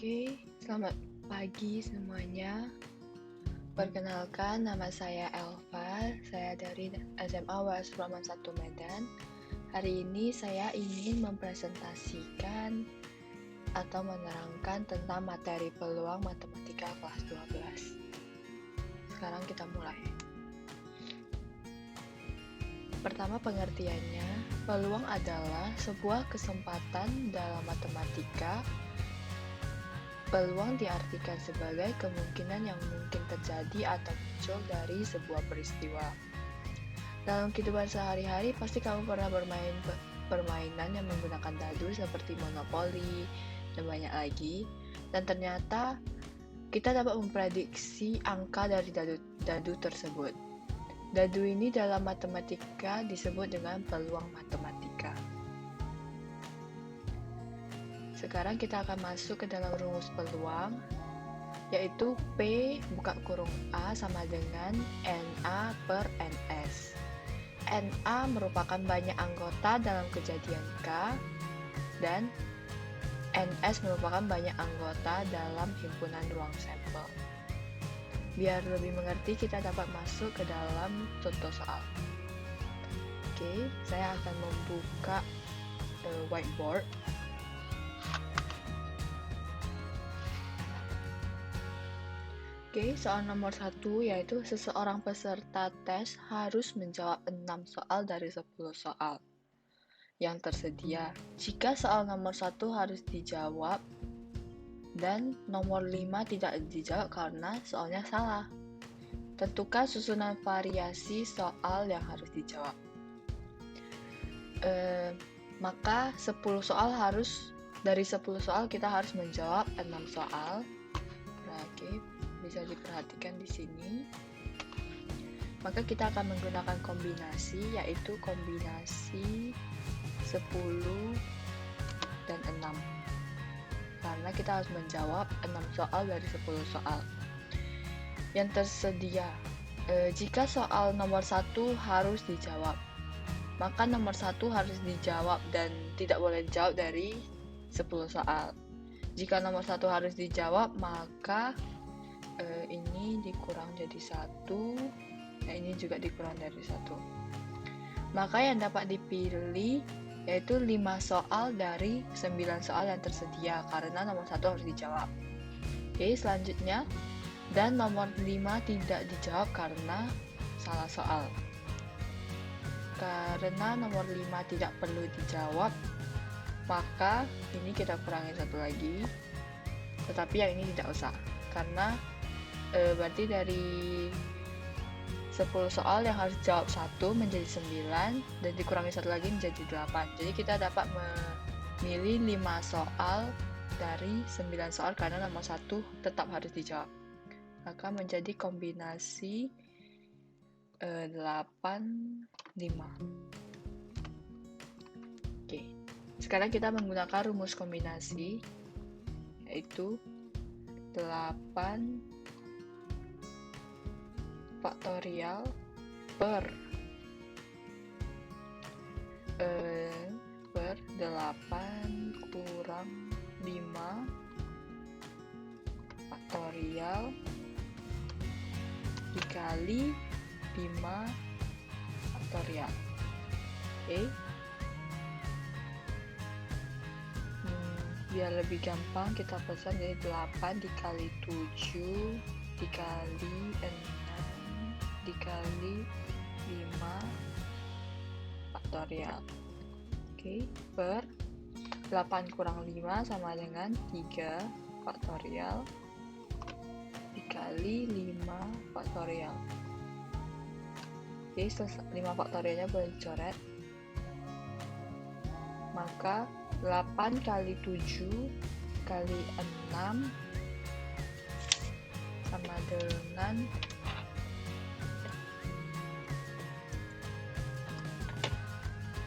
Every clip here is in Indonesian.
Oke, selamat pagi semuanya. Perkenalkan, nama saya Elva. Saya dari SMA UAS Rahman 1 Medan. Hari ini saya ingin mempresentasikan atau menerangkan tentang materi peluang matematika kelas 12. Sekarang kita mulai. Pertama, pengertiannya, peluang adalah sebuah kesempatan dalam matematika. Peluang diartikan sebagai kemungkinan yang mungkin terjadi atau muncul dari sebuah peristiwa. Dalam kehidupan sehari-hari, pasti kamu pernah bermain permainan yang menggunakan dadu seperti monopoli dan banyak lagi. Dan ternyata kita dapat memprediksi angka dari dadu tersebut. Dadu ini dalam matematika disebut dengan peluang matematika. Sekarang kita akan masuk ke dalam rumus peluang, yaitu P buka kurung A sama dengan NA per NS. NA merupakan banyak anggota dalam kejadian K, dan NS merupakan banyak anggota dalam himpunan ruang sampel. Biar lebih mengerti, kita dapat masuk ke dalam contoh soal. Oke, saya akan membuka whiteboard. Oke, soal nomor 1 yaitu seseorang peserta tes harus menjawab 6 soal dari 10 soal yang tersedia. Jika soal nomor 1 harus dijawab dan nomor 5 tidak dijawab karena soalnya salah, tentukan susunan variasi soal yang harus dijawab. Maka 10 soal dari 10 soal kita harus menjawab 6 soal. Oke, bisa diperhatikan di sini. Maka kita akan menggunakan kombinasi, yaitu kombinasi 10 dan 6. Karena kita harus menjawab 6 soal dari 10 soal yang tersedia. Jika soal nomor 1 harus dijawab, maka nomor 1 harus dijawab dan tidak boleh dijawab dari 10 soal. Jika nomor 1 harus dijawab, maka ini dikurang jadi 1, nah ini juga dikurang dari 1. Maka yang dapat dipilih yaitu 5 soal dari 9 soal yang tersedia, karena nomor 1 harus dijawab. Oke, selanjutnya, dan nomor 5 tidak dijawab karena salah soal. Karena nomor 5 tidak perlu dijawab, maka ini kita kurangi 1 lagi, tetapi yang ini tidak usah, karena berarti dari 10 soal yang harus jawab 1 menjadi 9 dan dikurangi 1 lagi menjadi 8. Jadi kita dapat memilih 5 soal dari 9 soal karena nomor 1 tetap harus dijawab. Maka menjadi kombinasi 8, 5. Oke. Sekarang kita menggunakan rumus kombinasi, yaitu 8 faktorial per 8 kurang 5 faktorial dikali 5 faktorial. Oke. Biar lebih gampang kita pesan jadi 8 dikali 7 dikali 6 dikali 5 faktorial. Oke, per 8 kurang 5 sama dengan 3 faktorial dikali 5 faktorial. Oke, 5 faktorialnya boleh dicoret. Maka 8 kali 7 kali 6 sama dengan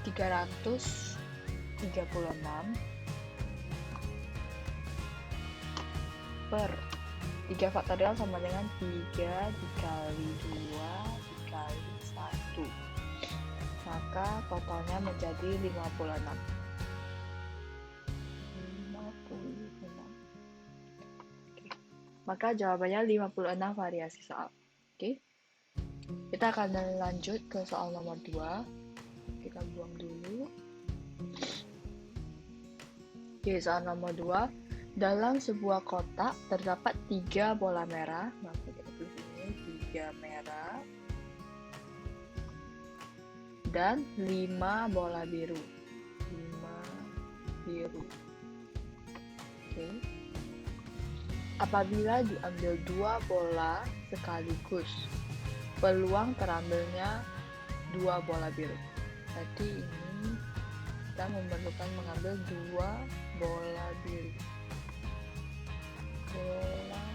336 per 3 faktorial sama dengan 3 dikali 2 dikali 1. Maka totalnya menjadi 56. Maka jawabannya 56 variasi soal. Oke. Kita akan lanjut ke soal nomor 2. Kita buang dulu. Oke, soal nomor 2. Dalam sebuah kotak terdapat 3 bola merah. Maka kita tulis ini 3 merah. Dan 5 bola biru. 5 biru. Oke. Apabila diambil 2 bola sekaligus, peluang terambilnya 2 bola biru. Berarti ini kita memerlukan mengambil 2 bola biru. Bola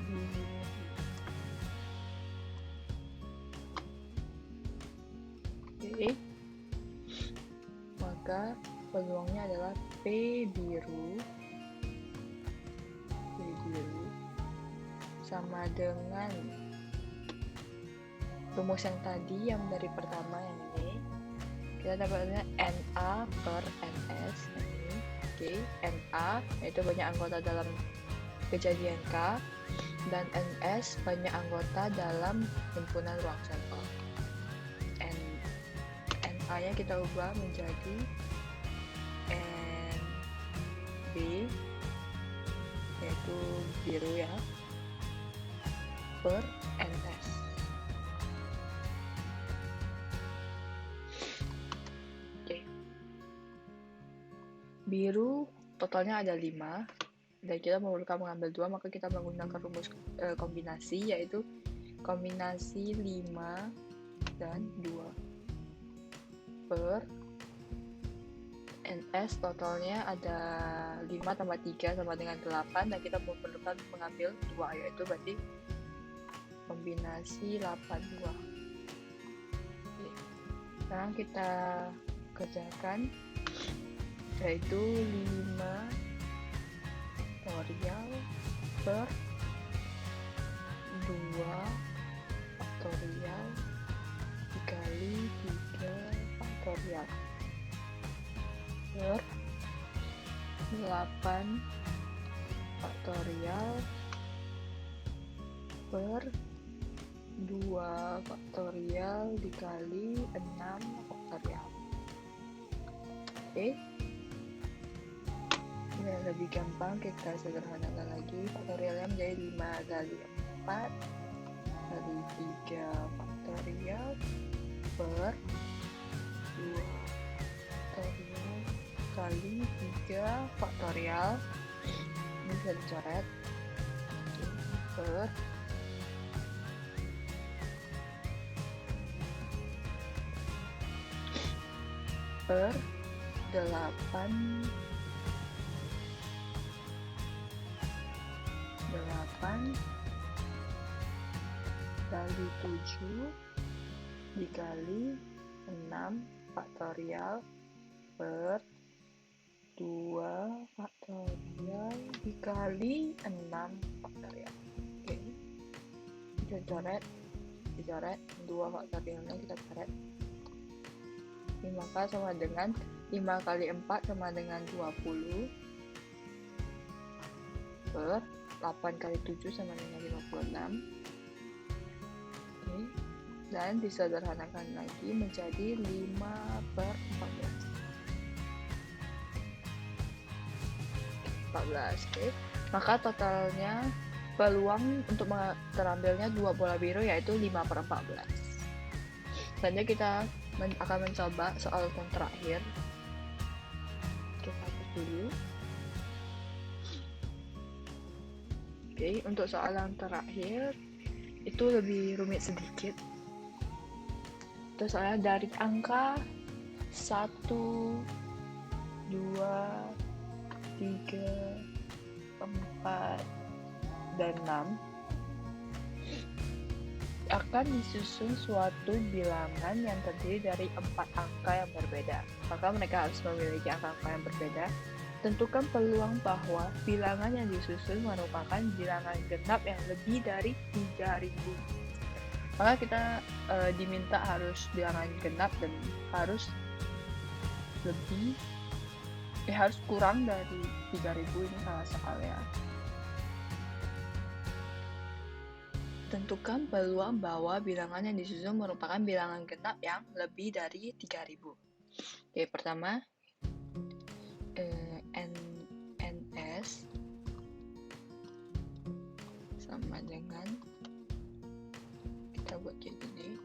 biru. Oke. Maka peluangnya adalah P biru sama dengan rumus yang tadi, yang dari pertama yang ini, kita dapatnya NA per NS ini. Oke, NA yaitu banyak anggota dalam kejadian K, dan NS banyak anggota dalam himpunan ruang sampel. NA nya kita ubah menjadi NB yaitu biru ya, per NS. Oke. Biru totalnya ada 5 dan kita memerlukan mengambil 2, maka kita menggunakan rumus kombinasi, yaitu kombinasi 5 dan 2 per NS. Totalnya ada 5 tambah 3 sama dengan 8, dan kita memerlukan mengambil 2, yaitu berarti kombinasi 82. Oke. Sekarang kita kerjakan, yaitu 5 faktorial per 2 faktorial dikali 3 faktorial per 8 faktorial per 2 faktorial dikali 6 faktorial. Oke. Ini lebih gampang, kita sederhanakan lagi. Faktorialnya menjadi 5 kali 4 kali 3 faktorial per 2 faktorial kali 3 faktorial. Ini bisa dicoret per 8 kali 7 dikali 6 faktorial per 2 faktorial dikali 6 faktorial. Oke. Kita coret 2 faktorialnya kita coret. Ini maka sama dengan 5 kali 4 sama dengan 20 per 8 kali 7 sama dengan 56. Oke. Dan disederhanakan lagi menjadi 5 per 14. Oke. Maka totalnya peluang untuk terambilnya 2 bola biru yaitu 5 per 14. Selanjutnya kita akan mencoba soal yang terakhir. Kita hapus dulu. Oke, untuk soal yang terakhir itu lebih rumit sedikit. Itu soalnya dari angka 1, 2, 3, 4, dan 6 akan disusun suatu bilangan yang terdiri dari 4 angka yang berbeda. Maka mereka harus memiliki angka-angka yang berbeda. Tentukan peluang bahwa bilangan yang disusun merupakan bilangan genap yang lebih dari 3000. Maka kita diminta harus bilangan genap dan harus lebih harus kurang dari 3000, ini salah soalnya. Tentukan peluang bahwa bilangan yang disusun merupakan bilangan genap yang lebih dari 3000. Oke, pertama NS sama dengan, kita buat kayak gini,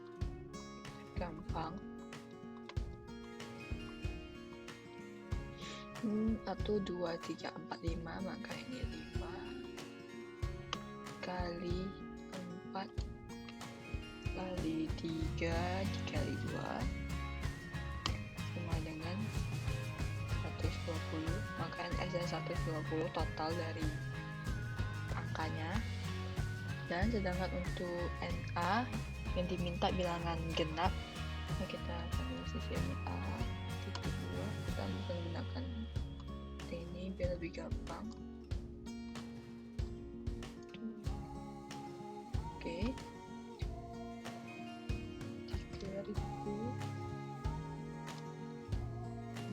gampang. 1, 2, 3, 4, 5, maka ini 5 kali 4 kali 3 dikali 2 sama dengan 120, maka NS-nya 120 total dari angkanya. Dan sedangkan untuk NA yang diminta bilangan genap, nah kita akan tulis sini A titik 2, kita menggunakan ini biar lebih gampang. Oke, 3000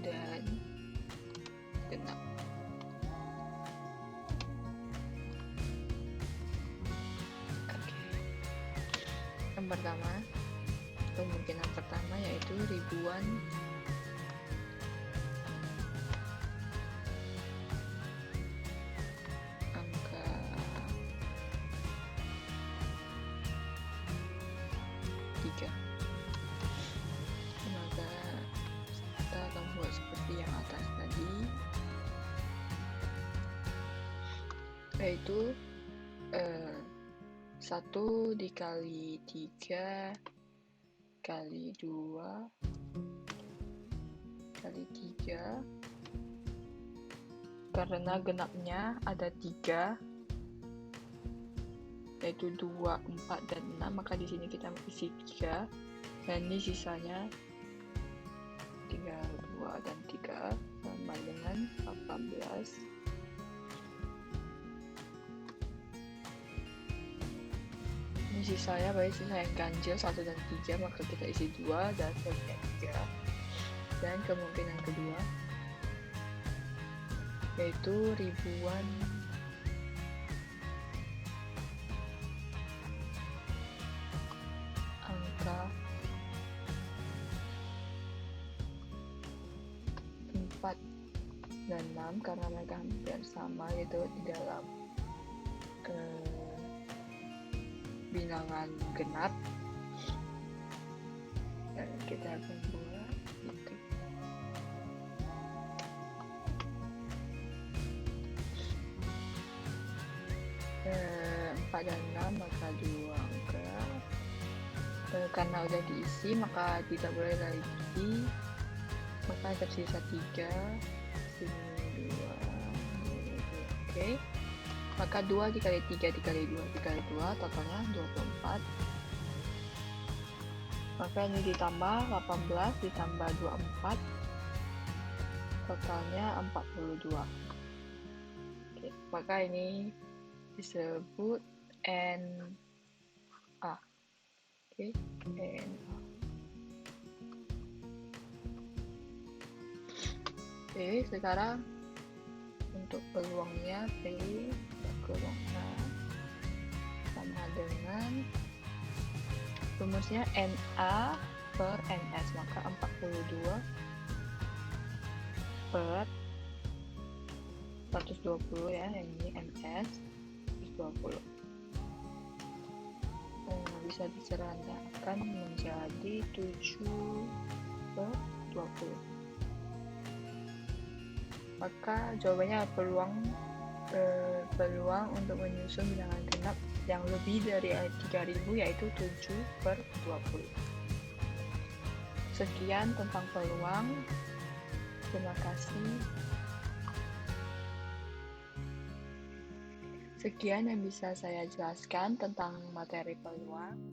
dan genap. Oke, yang pertama, kemungkinan pertama yaitu ribuan angka tiga. Maka kita akan buat seperti yang atas tadi, yaitu 1 dikali 3 kali 2 kali 3, karena genapnya ada 3, yaitu 2, 4, dan 6, maka di sini kita isi 3, dan ini sisanya 3, 2, dan 3 sama dengan 18. Ini sisanya, baik sisa yang ganjil 1 dan 3, maka kita isi 2 dan 3. Dan kemungkinan kedua yaitu ribuan angka 4 dan 6, karena mereka hampir sama gitu di dalam bilangan genap. Dan kita akan buat titik. 4 dan 6, maka 2 angka. Karena udah diisi maka tidak boleh lagi, maka tersisa 3, sini 2. Oke, maka 2 dikali 3 dikali 2 dikali 2 totalnya 24. Maka ini ditambah 18 ditambah 24, totalnya 42. Oke, maka ini disebut NA. Oke, NA. Oke, sekarang untuk peluangnya P peluangnya sama dengan rumusnya NA per NS, maka 42 per 120 ya, yang ini NS 120. Bisa diserangkan menjadi 7 per 20. Maka jawabannya peluang untuk menyusun bilangan genap yang lebih dari 3000 yaitu 7 per 20. Sekian tentang peluang. Terima kasih. Sekian yang bisa saya jelaskan tentang materi peluang.